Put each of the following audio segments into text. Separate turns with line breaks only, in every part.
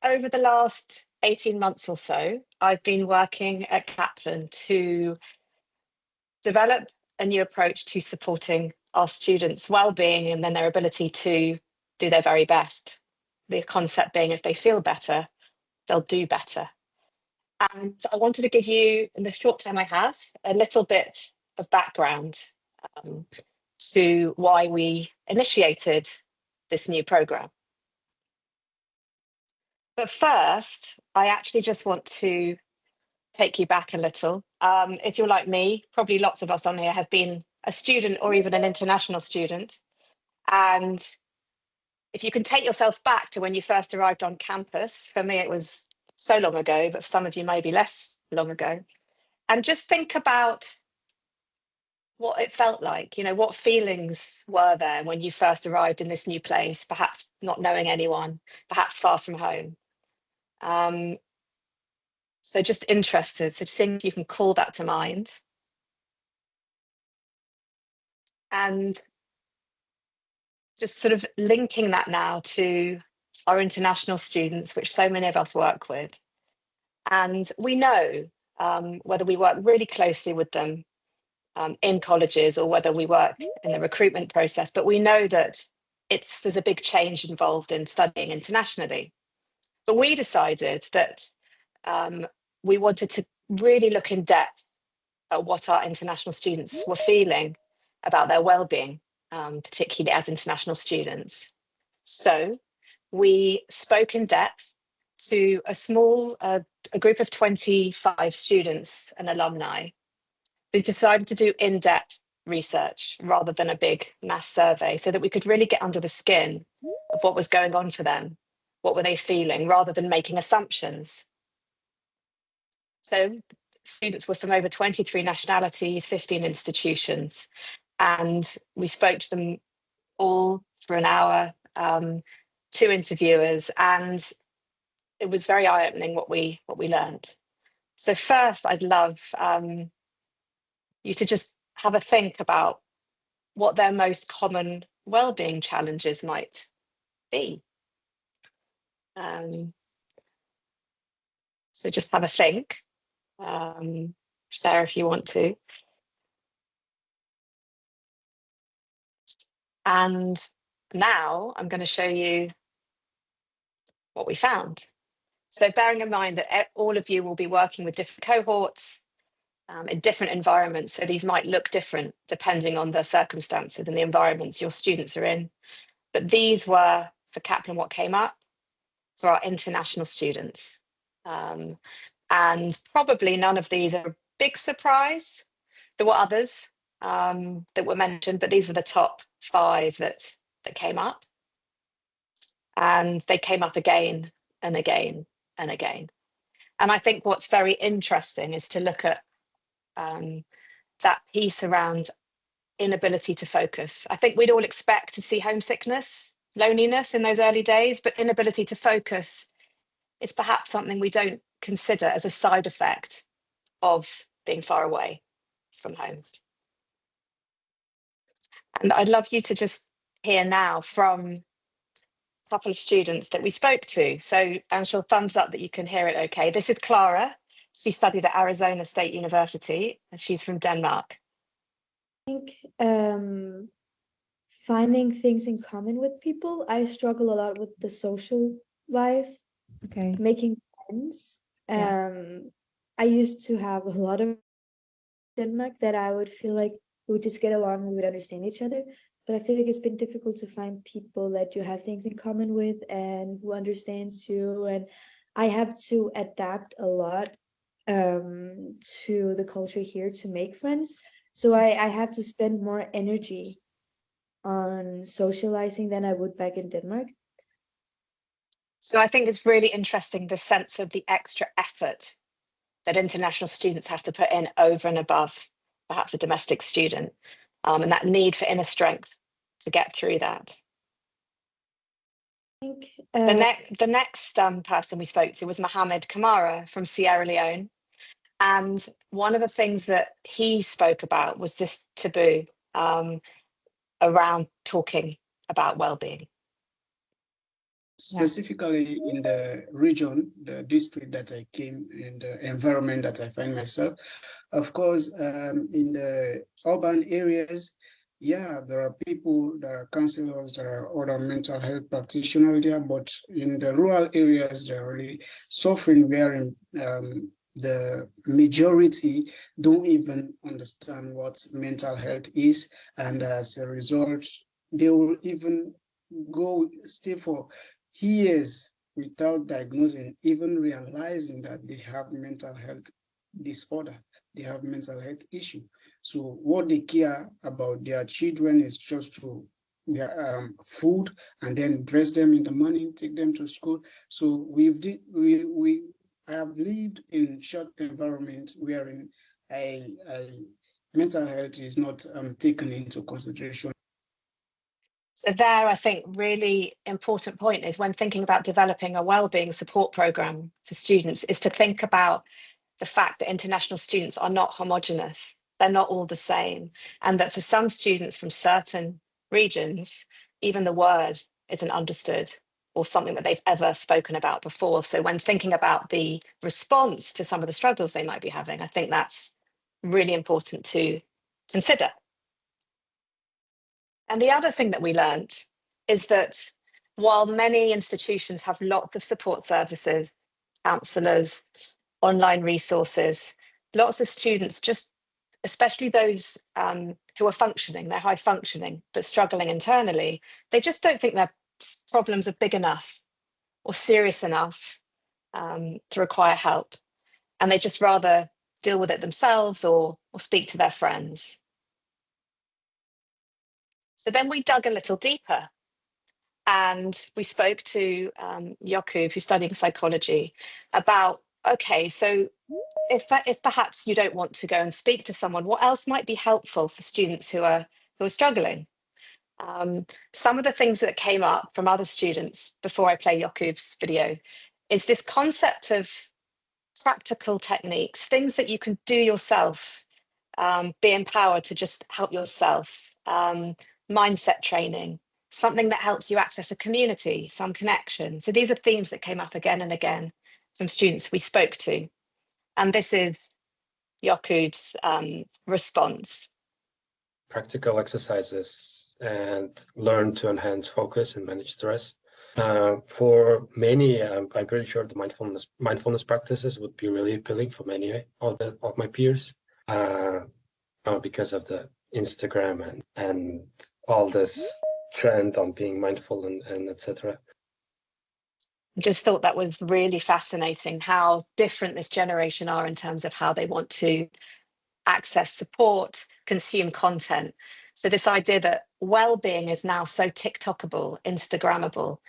over the last 18 months or so, I've been working at Kaplan to develop a new approach to supporting our students' well-being and then their ability to do their very best. The concept being, if they feel better, they'll do better. And I wanted to give you, in the short time I have, a little bit of background to why we initiated this new program. But first, I actually just want to take you back a little. If you're like me, probably lots of us on here have been a student or even an international student. And if you can take yourself back to when you first arrived on campus, for me, it was so long ago, but for some of you, maybe less long ago. And just think about what it felt like, what feelings were there when you first arrived in this new place, perhaps not knowing anyone, perhaps far from home. So just interested, so seeing if you can call that to mind. And just sort of linking that now to our international students, which so many of us work with. And we know whether we work really closely with them in colleges or whether we work in the recruitment process, but we know that there's a big change involved in studying internationally. But we decided that we wanted to really look in depth at what our international students were feeling about their well-being, particularly as international students. So we spoke in depth to a group of 25 students and alumni. We decided to do in-depth research rather than a big mass survey so that we could really get under the skin of what was going on for them. What were they feeling, rather than making assumptions? So students were from over 23 nationalities, 15 institutions, and we spoke to them all for an hour, 2 interviewers, and it was very eye-opening what we learned. So first, I'd love you to just have a think about what their most common well-being challenges might be. So just have a think. Share if you want to. And now I'm going to show you what we found. So bearing in mind that all of you will be working with different cohorts in different environments, so these might look different depending on the circumstances and the environments your students are in. But these were, for Kaplan, what came up for our international students. And probably none of these are a big surprise. There were others that were mentioned, but these were the top 5 that came up. And they came up again and again and again. And I think what's very interesting is to look at that piece around inability to focus. I think we'd all expect to see homesickness, loneliness in those early days, but inability to focus is perhaps something we don't consider as a side effect of being far away from home. And I'd love you to just hear now from a couple of students that we spoke to. So Anshul, thumbs up that you can hear it okay. This is Clara. She studied at Arizona State University and she's from Denmark.
I think finding things in common with people. I struggle a lot with the social life.
Okay.
Making friends. I used to have a lot of Denmark that I would feel like we would just get along, we would understand each other. But I feel like it's been difficult to find people that you have things in common with and who understands you. And I have to adapt a lot to the culture here to make friends. So I have to spend more energy on socializing than I would back in Denmark.
So I think it's really interesting, the sense of the extra effort that international students have to put in over and above perhaps a domestic student, and that need for inner strength to get through that.
I think,
the next person we spoke to was Mohamed Kamara from Sierra Leone. And one of the things that he spoke about was this taboo around talking about well-being.
specifically in the region, the district that I came in, the environment that I find myself. Of course, in the urban areas, yeah, there are people, there are counselors, there are other mental health practitioners there, but in the rural areas, they're really suffering, wherein the majority don't even understand what mental health is. And as a result, they will even stay for years without diagnosing, even realizing that they have mental health disorder, they have mental health issue. So what they care about their children is just to their food, and then dress them in the morning, take them to school. So I have lived in short environment wherein mental health is not taken into consideration.
So there, I think really important point is when thinking about developing a wellbeing support program for students is to think about the fact that international students are not homogenous. They're not all the same. And that for some students from certain regions, even the word isn't understood or something that they've ever spoken about before. So when thinking about the response to some of the struggles they might be having, I think that's really important to consider. And the other thing that we learned is that while many institutions have lots of support services, counsellors, online resources, lots of students, just especially those who are functioning, they're high functioning, but struggling internally, they just don't think their problems are big enough or serious enough to require help. And they just rather deal with it themselves or speak to their friends. So then we dug a little deeper and we spoke to Jakub, who's studying psychology, about, okay, so if perhaps you don't want to go and speak to someone, what else might be helpful for students who are struggling? Some of the things that came up from other students before I play Jakub's video is this concept of practical techniques, things that you can do yourself, be empowered to just help yourself, mindset training, something that helps you access a community, some connection. So these are themes that came up again and again from students we spoke to. And this is Jakub's response.
Practical exercises and learn to enhance focus and manage stress. For many, I'm pretty sure the mindfulness practices would be really appealing for many of my peers because of the Instagram and all this trend on being mindful and etc.
Just thought that was really fascinating how different this generation are in terms of how they want to access support, consume content. So this idea that well-being is now so TikTokable, Instagrammable.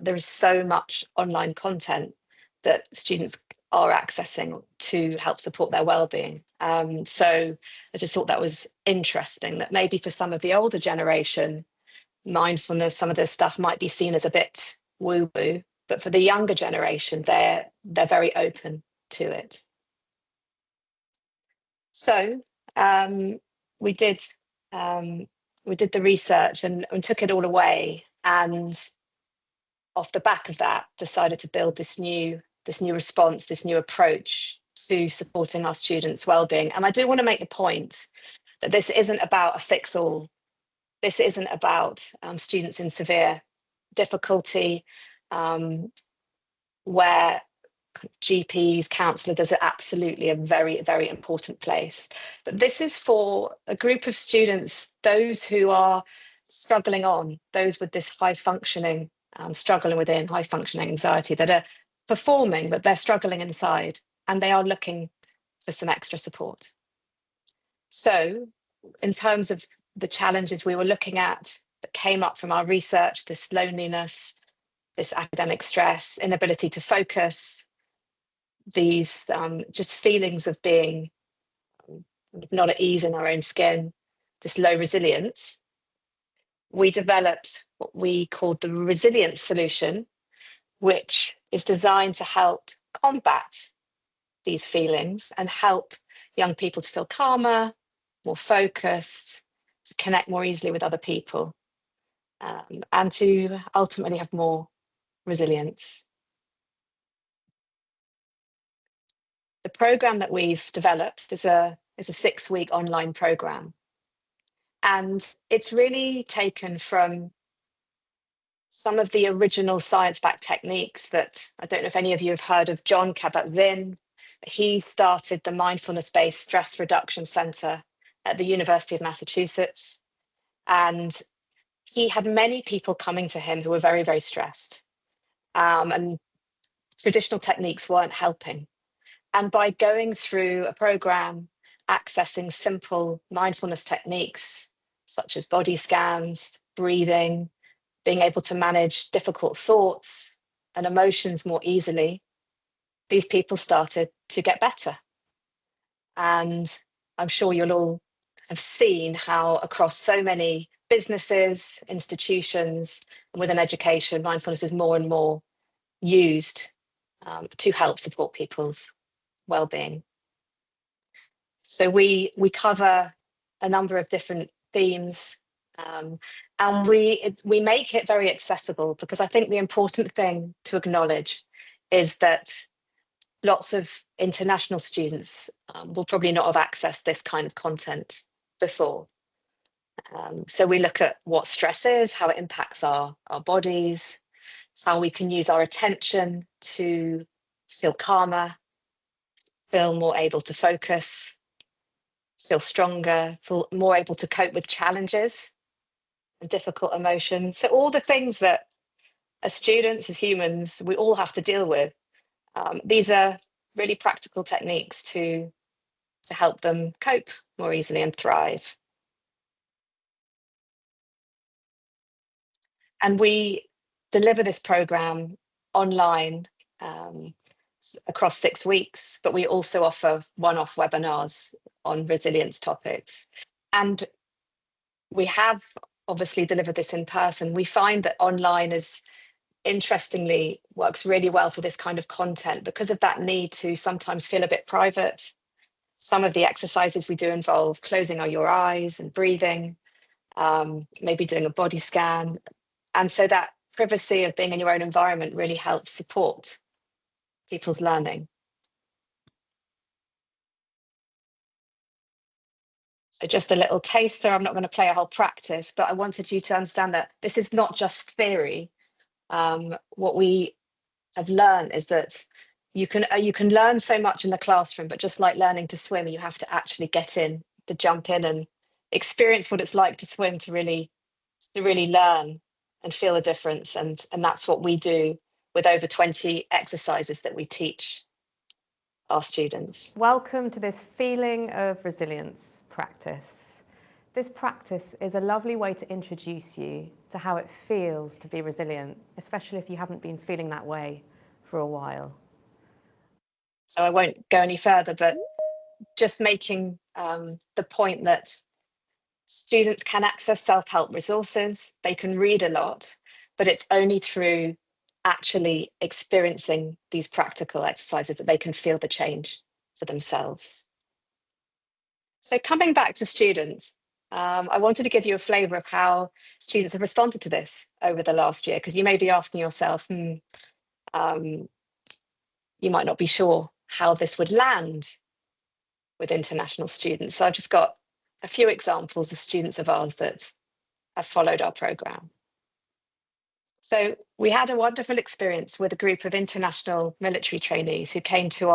There is so much online content that students are accessing to help support their well-being. So I just thought that was interesting, that maybe for some of the older generation, mindfulness, some of this stuff might be seen as a bit woo-woo, but for the younger generation, they're very open to it. So we did the research and took it all away, and off the back of that, decided to build this new response, this new approach to supporting our students' well-being. And I do want to make the point that this isn't about a fix-all. This isn't about students in severe difficulty, where GPs, counsellors, there's absolutely a very, very important place. But this is for a group of students, those who are struggling on, those with this high functioning, struggling within high functioning anxiety, that are performing, but they're struggling inside and they are looking for some extra support. So in terms of the challenges we were looking at that came up from our research, this loneliness, this academic stress, inability to focus, these just feelings of being not at ease in our own skin, this low resilience, we developed what we called the resilience solution, which is designed to help combat these feelings and help young people to feel calmer, more focused, to connect more easily with other people, and to ultimately have more resilience. The program that we've developed is a 6-week online program. And it's really taken from some of the original science-backed techniques that, I don't know if any of you have heard of John Kabat-Zinn. He started the Mindfulness-Based Stress Reduction Center at the University of Massachusetts. And he had many people coming to him who were very, very stressed. And traditional techniques weren't helping. And by going through a program, accessing simple mindfulness techniques, such as body scans, breathing, being able to manage difficult thoughts and emotions more easily, these people started to get better. And I'm sure you'll all have seen how across so many businesses, institutions, and within education, mindfulness is more and more used to help support people's well-being. So we cover a number of different themes, and we make it very accessible, because I think the important thing to acknowledge is that lots of international students will probably not have accessed this kind of content before. So we look at what stress is, how it impacts our bodies, how we can use our attention to feel calmer, feel more able to focus, feel stronger, feel more able to cope with challenges and difficult emotions. So all the things that as students, as humans, we all have to deal with. These are really practical techniques to help them cope more easily and thrive. And we deliver this program online across 6 weeks, but we also offer one-off webinars on resilience topics. And we have obviously delivered this in person. We find that online is, interestingly, works really well for this kind of content because of that need to sometimes feel a bit private. Some of the exercises we do involve closing your eyes and breathing, maybe doing a body scan. And so that privacy of being in your own environment really helps support people's learning. So just a little taster. I'm not going to play a whole practice, but I wanted you to understand that this is not just theory. What we have learned is that you can learn so much in the classroom, but just like learning to swim, you have to actually get in, to jump in and experience what it's like to swim, to really learn and feel a difference. And that's what we do with over 20 exercises that we teach our students.
Welcome to this feeling of resilience practice. This practice is a lovely way to introduce you to how it feels to be resilient, especially if you haven't been feeling that way for a while.
So I won't go any further, but just making the point that students can access self-help resources, they can read a lot, but it's only through actually experiencing these practical exercises that they can feel the change for themselves. So coming back to students, I wanted to give you a flavour of how students have responded to this over the last year, because you may be asking yourself, you might not be sure how this would land with international students. So I've just got a few examples of students of ours that have followed our programme. So we had a wonderful experience with a group of international military trainees who came to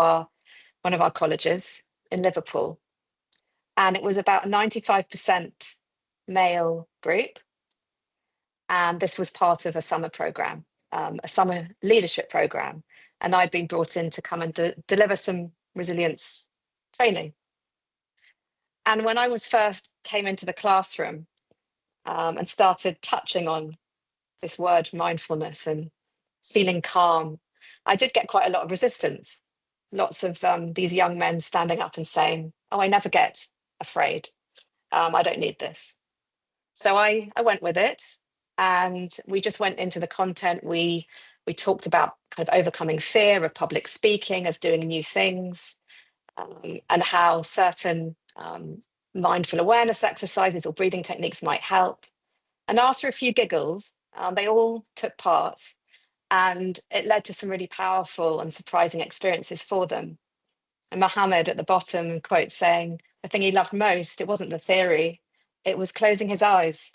one of our colleges in Liverpool. And it was about a 95% male group. And this was part of a summer programme, a summer leadership programme. And I'd been brought in to come and deliver some resilience training. And when I first came into the classroom and started touching on this word mindfulness and feeling calm, I did get quite a lot of resistance. Lots of these young men standing up and saying, "Oh, I never get afraid. I don't need this." So I went with it, and we just went into the content. We talked about kind of overcoming fear of public speaking, of doing new things, and how certain mindful awareness exercises or breathing techniques might help. And after a few giggles, they all took part. And it led to some really powerful and surprising experiences for them. And Mohammed at the bottom quotes saying, the thing he loved most, it wasn't the theory, it was closing his eyes.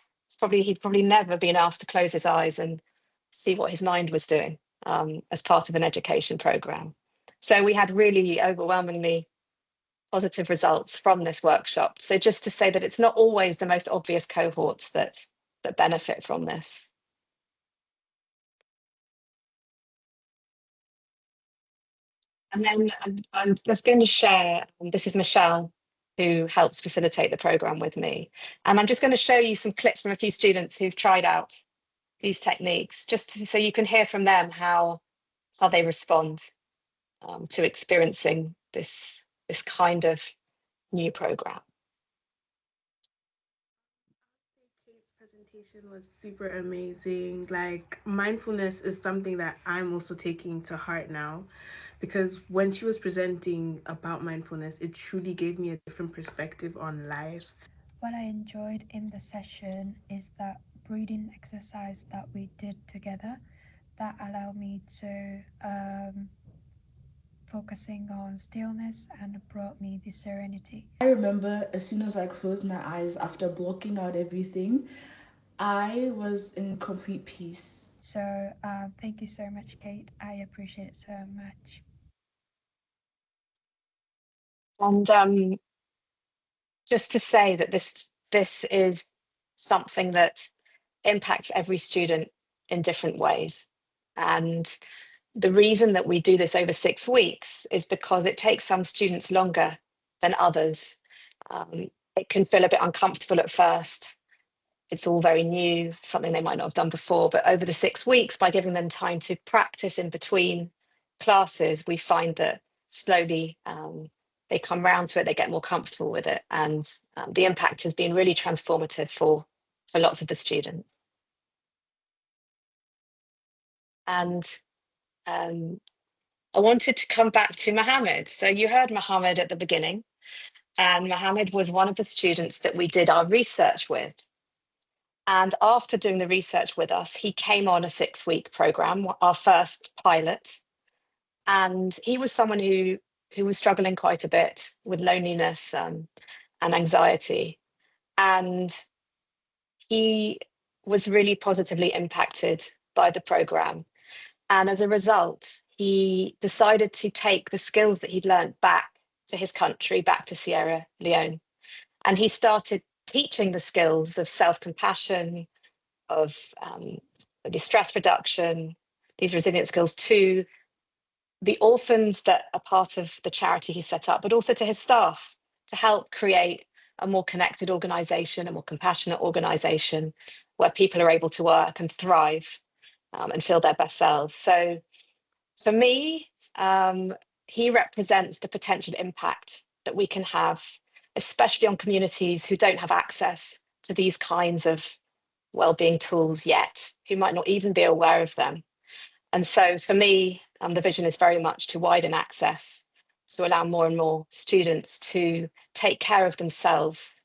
He'd probably never been asked to close his eyes and see what his mind was doing as part of an education program. So we had really overwhelmingly positive results from this workshop. So just to say that it's not always the most obvious cohorts that benefit from this. And then I'm just going to share, this is Michelle, who helps facilitate the program with me. And I'm just going to show you some clips from a few students who've tried out these techniques, so you can hear from them how they respond to experiencing this kind of new program.
Kate's presentation was super amazing. Like, mindfulness is something that I'm also taking to heart now, because when she was presenting about mindfulness, it truly gave me a different perspective on life.
What I enjoyed in the session is that breathing exercise that we did together that allowed me to focusing on stillness and brought me the serenity.
I remember as soon as I closed my eyes after blocking out everything, I was in complete peace.
So thank you so much, Kate. I appreciate it so much.
And just to say that this is something that impacts every student in different ways. And the reason that we do this over 6 weeks is because it takes some students longer than others. It can feel a bit uncomfortable at first. It's all very new, something they might not have done before. But over the 6 weeks, by giving them time to practice in between classes, we find that slowly they come around to it, they get more comfortable with it. And the impact has been really transformative for lots of the students. And I wanted to come back to Mohammed. So you heard Mohammed at the beginning, and Mohammed was one of the students that we did our research with. And after doing the research with us, he came on a 6-week program, our first pilot. And he was someone who was struggling quite a bit with loneliness and anxiety. And he was really positively impacted by the program. And as a result, he decided to take the skills that he'd learned back to his country, back to Sierra Leone. And he started teaching the skills of self-compassion, of stress reduction, these resilient skills to the orphans that are part of the charity he set up, but also to his staff to help create a more connected organization, a more compassionate organization where people are able to work and thrive and feel their best selves. So for me, he represents the potential impact that we can have, especially on communities who don't have access to these kinds of wellbeing tools yet, who might not even be aware of them. And so for me, the vision is very much to widen access, to allow more and more students to take care of themselves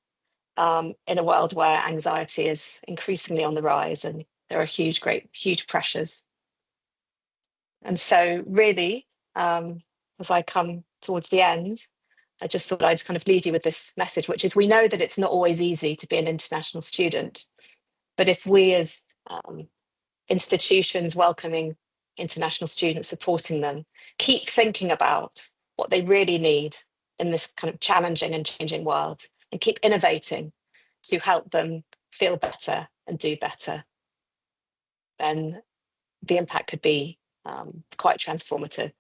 in a world where anxiety is increasingly on the rise and there are huge pressures. And so really, as I come towards the end, I just thought I'd kind of leave you with this message, which is we know that it's not always easy to be an international student, but if we as institutions welcoming international students, supporting them, keep thinking about what they really need in this kind of challenging and changing world, and keep innovating to help them feel better and do better, then the impact could be quite transformative.